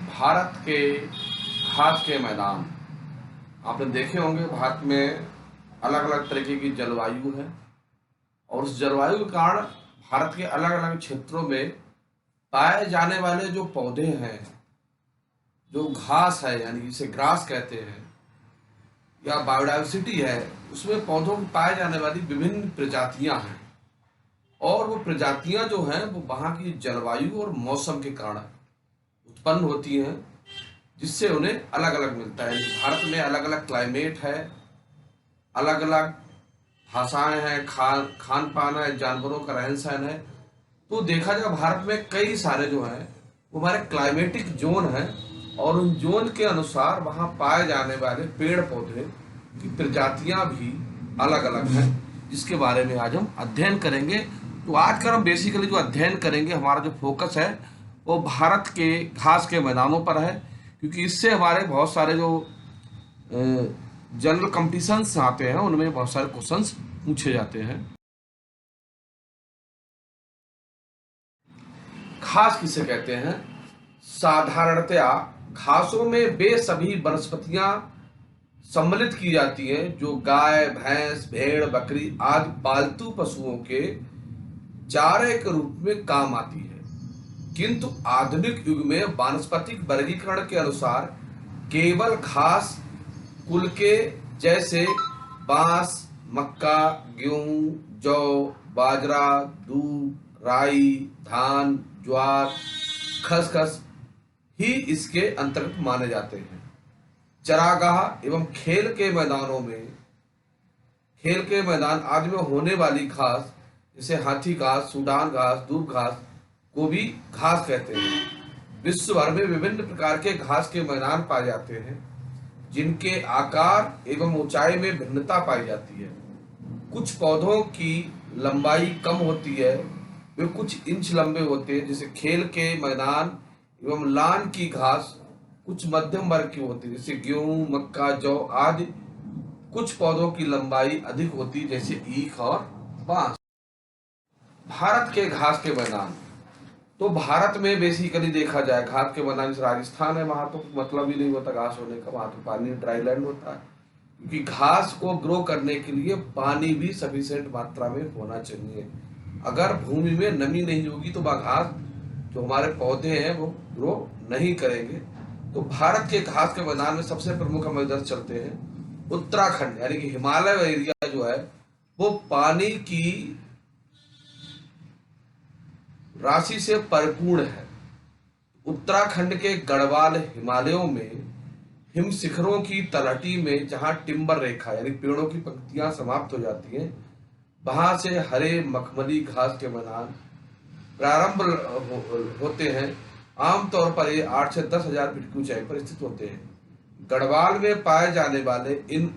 भारत के घास के मैदान आपने देखे होंगे। भारत में अलग अलग तरीके की जलवायु है और उस जलवायु के कारण भारत के अलग अलग क्षेत्रों में पाए जाने वाले जो पौधे हैं, जो घास है यानी जिसे ग्रास कहते हैं या बायोडाइवर्सिटी है, उसमें पौधों में पाए जाने वाली विभिन्न प्रजातियां हैं और वो प्रजातियां जो हैं वो वहाँ की जलवायु और मौसम के कारण उत्पन्न होती हैं, जिससे उन्हें अलग अलग मिलता है। भारत में अलग अलग क्लाइमेट है, अलग अलग भाषाएं हैं, खान पान है, जानवरों का रहन सहन है। तो देखा जाए भारत में कई सारे जो हैं वो हमारे क्लाइमेटिक जोन हैं और उन जोन के अनुसार वहाँ पाए जाने वाले पेड़ पौधे की प्रजातियां भी अलग अलग हैं, जिसके बारे में आज हम अध्ययन करेंगे। तो आज का हम बेसिकली जो अध्ययन करेंगे, हमारा जो फोकस है वो भारत के घास के मैदानों पर है, क्योंकि इससे हमारे बहुत सारे जो जनरल कंपटीशंस आते हैं उनमें बहुत सारे क्वेश्चंस पूछे जाते हैं। घास किसे कहते हैं? साधारणतया घासों में वे सभी वनस्पतियां सम्मिलित की जाती हैं जो गाय, भैंस, भेड़, बकरी आदि पालतू पशुओं के चारे के रूप में काम आती है। किंतु आधुनिक युग में वानस्पतिक वर्गीकरण के अनुसार केवल घास कुल के जैसे बांस, मक्का, गेहूं, जौ, बाजरा, दूब, राई, धान, ज्वार, खसखस ही इसके अंतर्गत माने जाते हैं। चरागाह एवं खेल के मैदान आदि में होने वाली घास, जैसे हाथी घास, सूडान घास, दूब घास को भी घास कहते हैं। विश्व भर में विभिन्न प्रकार के घास के मैदान पाए जाते हैं, जिनके आकार एवं ऊंचाई में भिन्नता पाई जाती है। कुछ पौधों की लंबाई कम होती है, वे कुछ इंच लंबे होते हैं, जैसे खेल के मैदान एवं लान की घास कुछ मध्यम वर्ग की होती है, जैसे गेहूं, मक्का, जौ आदि। कुछ पौधों की लंबाई अधिक होती है, जैसे ईख और बांस। भारत के घास के मैदान, तो भारत में बेसिकली देखा जाए घास के मैदान, राजस्थान है, वहां तो मतलब ही नहीं होता घास होने का, वहां तो पानी ड्राई लैंड होता है, क्योंकि घास को ग्रो करने के लिए पानी भी सफिशिएंट मात्रा में होना चाहिए। अगर भूमि में नमी नहीं होगी तो वह घास, जो हमारे पौधे हैं, वो ग्रो नहीं करेंगे। तो भारत के घास के मैदान में सबसे प्रमुख हम इधर चलते हैं उत्तराखंड, यानी कि हिमालय एरिया जो है वो पानी की राशि से परिपूर्ण है। उत्तराखंड के गढ़वाल हिमालयों में हिम शिखरों की तलहटी में जहां टिम्बर रेखा यानी पेड़ों की पंक्तियां समाप्त हो जाती हैं, वहां से हरे मखमली घास के मैदान प्रारंभ होते हैं। आमतौर पर ये 8 से 10 हजार फीट की ऊंचाई पर स्थित होते हैं। गढ़वाल में पाए जाने वाले इन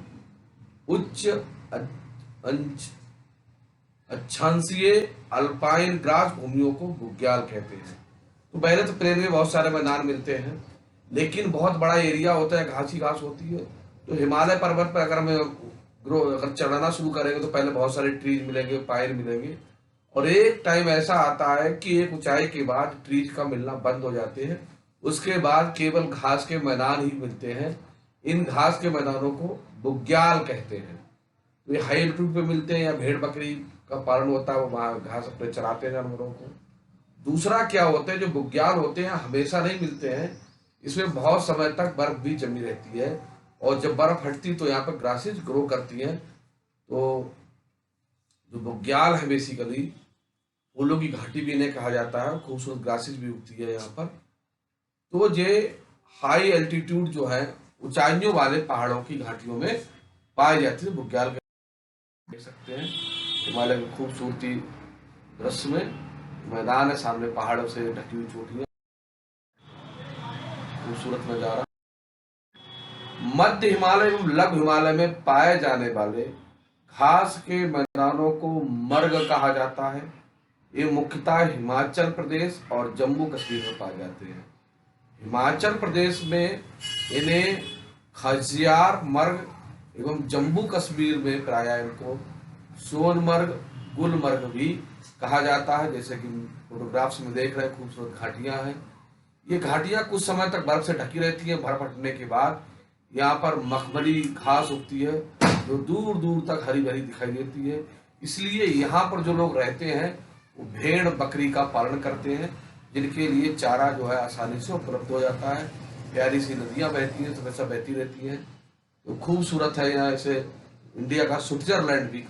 उच्च अक्षांशीय अल्पाइन ग्रास भूमियों को बुग्याल कहते हैं। तो पहले तो प्लेन में बहुत सारे मैदान मिलते हैं, लेकिन बहुत बड़ा एरिया होता है, घास ही घास होती है। तो हिमालय पर्वत पर अगर चढ़ना शुरू करेंगे तो पहले बहुत सारे ट्रीज मिलेंगे, पाइन मिलेंगे, और एक टाइम ऐसा आता है कि एक ऊंचाई के बाद ट्रीज का मिलना बंद हो जाते हैं। उसके बाद केवल घास के मैदान ही मिलते हैं। इन घास के मैदानों को बुग्याल कहते हैं। तो ये हाई एल्टीट्यूड पे मिलते हैं, या भेड़ बकरी का पालन होता है, वो वहां घास अपने चराते हैं जानवरों को। दूसरा क्या होता है, जो बुग्याल होते हैं हमेशा नहीं मिलते हैं, इसमें बहुत समय तक बर्फ भी जमी रहती है, और जब बर्फ हटती तो यहाँ पर ग्रासेस ग्रो करती हैं। तो जो बुग्याल है बेसिकली फूलों की घाटी भी इन्हें कहा जाता है, खूबसूरत ग्रासेस भी उगती है यहाँ पर। तो ये हाई एल्टीट्यूड जो है ऊंचाइयों वाले पहाड़ों की घाटियों में पाए जाते हैं बुग्याल। देख सकते हैं हिमालय की खूबसूरती दृश्य में, मैदान है, सामने पहाड़ों से ढकी हुई चोटियां, खूबसूरत नजारा। मध्य हिमालय एवं लघु हिमालय में पाए जाने वाले घास के मैदानों को मर्ग कहा जाता है। ये मुख्यतः हिमाचल प्रदेश और जम्मू कश्मीर में पाए जाते हैं। हिमाचल प्रदेश में इन्हें खजियार मर्ग एवं जम्मू कश्मीर में प्रायः इनको सोनमर्ग, गुलमर्ग भी कहा जाता है। जैसे कि फोटोग्राफ्स में देख रहे हैं, खूबसूरत घाटियां हैं। ये घाटियां कुछ समय तक बर्फ से ढकी रहती हैं। बर्फ हटने के बाद यहाँ पर मखमली घास उगती है जो दूर दूर तक हरी भरी दिखाई देती है। इसलिए यहाँ पर जो लोग रहते हैं वो भेड़ बकरी का पालन करते हैं, जिनके लिए चारा जो है आसानी से उपलब्ध हो जाता है। प्यारी सी नदियाँ बहती हैं, हमेशा बहती रहती हैं। तो खूबसूरत है यहाँ, इसे इंडिया का स्विट्जरलैंड भी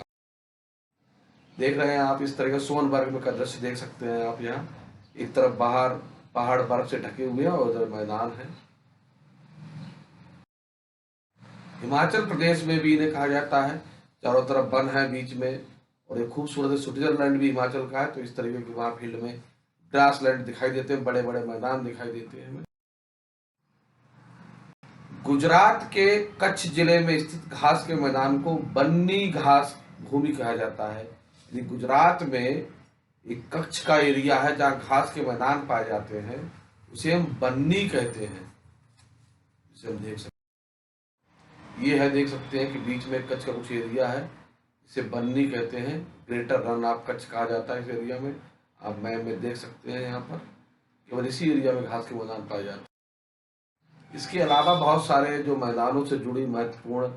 देख रहे हैं आप। इस तरह का सोनबर्ग में का दृश्य देख सकते हैं आप। यहाँ एक तरफ बाहर पहाड़ बर्फ से ढके हुए हैं और उधर मैदान है। हिमाचल प्रदेश में भी इन्हें कहा जाता है, चारों तरफ वन है बीच में, और एक खूबसूरत स्विट्जरलैंड भी हिमाचल का है। तो इस तरीके के वहाँ फील्ड में ग्रासलैंड दिखाई देते हैं, बड़े बड़े मैदान दिखाई देते हैं हमें। गुजरात के कच्छ जिले में स्थित घास के मैदान को बन्नी घास भूमि कहा जाता है। यानी गुजरात में एक कच्छ का एरिया है जहाँ घास के मैदान पाए जाते हैं, उसे हम बन्नी कहते हैं। इसे हम देख सकते हैं, ये है, देख सकते हैं कि बीच में कच्छ का कुछ एरिया है, इसे बन्नी कहते हैं। ग्रेटर रन ऑफ कच्छ कहा जाता है इस एरिया में। आप मैप में देख सकते हैं यहाँ पर केवल इसी एरिया में घास के मैदान पाए जाते हैं। इसके अलावा बहुत सारे जो मैदानों से जुड़ी महत्वपूर्ण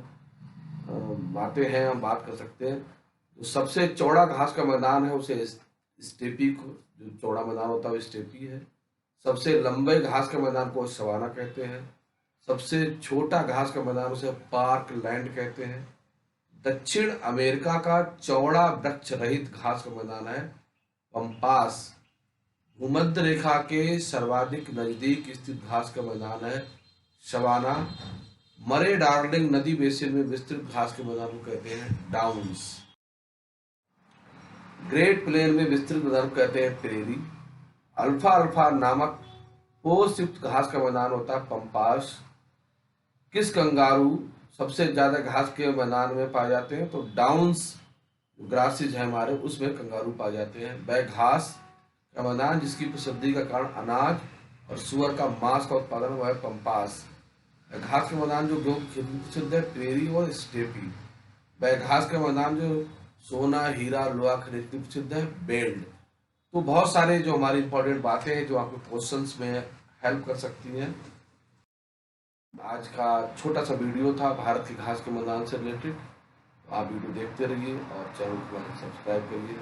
बातें हैं, हम बात कर सकते हैं। जो सबसे चौड़ा घास का मैदान है उसे स्टेपी को, जो चौड़ा मैदान होता है वो स्टेपी है। सबसे लंबे घास के मैदान को सवाना कहते हैं। सबसे छोटा घास का मैदान उसे पार्क लैंड कहते हैं। दक्षिण अमेरिका का चौड़ा वृक्ष रहित घास का मैदान है पंपास। भूमध्य रेखा के सर्वाधिक नजदीक स्थित घास का मैदान है सवाना। मरे डार्लिंग नदी बेसिन में विस्तृत घास के मैदान को कहते हैं डाउन्स। ग्रेट प्लेन में विस्तृत मैदान को कहते हैं प्रेरी। अल्फा अल्फा नामक पोष युक्त घास का मैदान होता है पंपास। किस कंगारू सबसे ज्यादा घास के मैदान में पाए जाते हैं? तो डाउन्स ग्रासेज है हमारे, उसमें कंगारू पाए जाते हैं। वह घास का मैदान जिसकी प्रसिद्धि का कारण अनाज और सुअर का मांस का उत्पादन हुआ है पंपास। घास के मैदान जो गेहूं की खेती प्रसिद्ध है प्रेरी और स्टेपी। वह घास के मैदान जो सोना हीरा लोहा खनिज की प्रसिद्ध है बेल्ट। तो बहुत सारे जो हमारी इंपॉर्टेंट बातें हैं जो आपके क्वेश्चंस में हेल्प कर सकती हैं। आज का छोटा सा वीडियो था भारत के घास के मैदान से रिलेटेड। आप वीडियो देखते रहिए और चैनल को सब्सक्राइब करिए।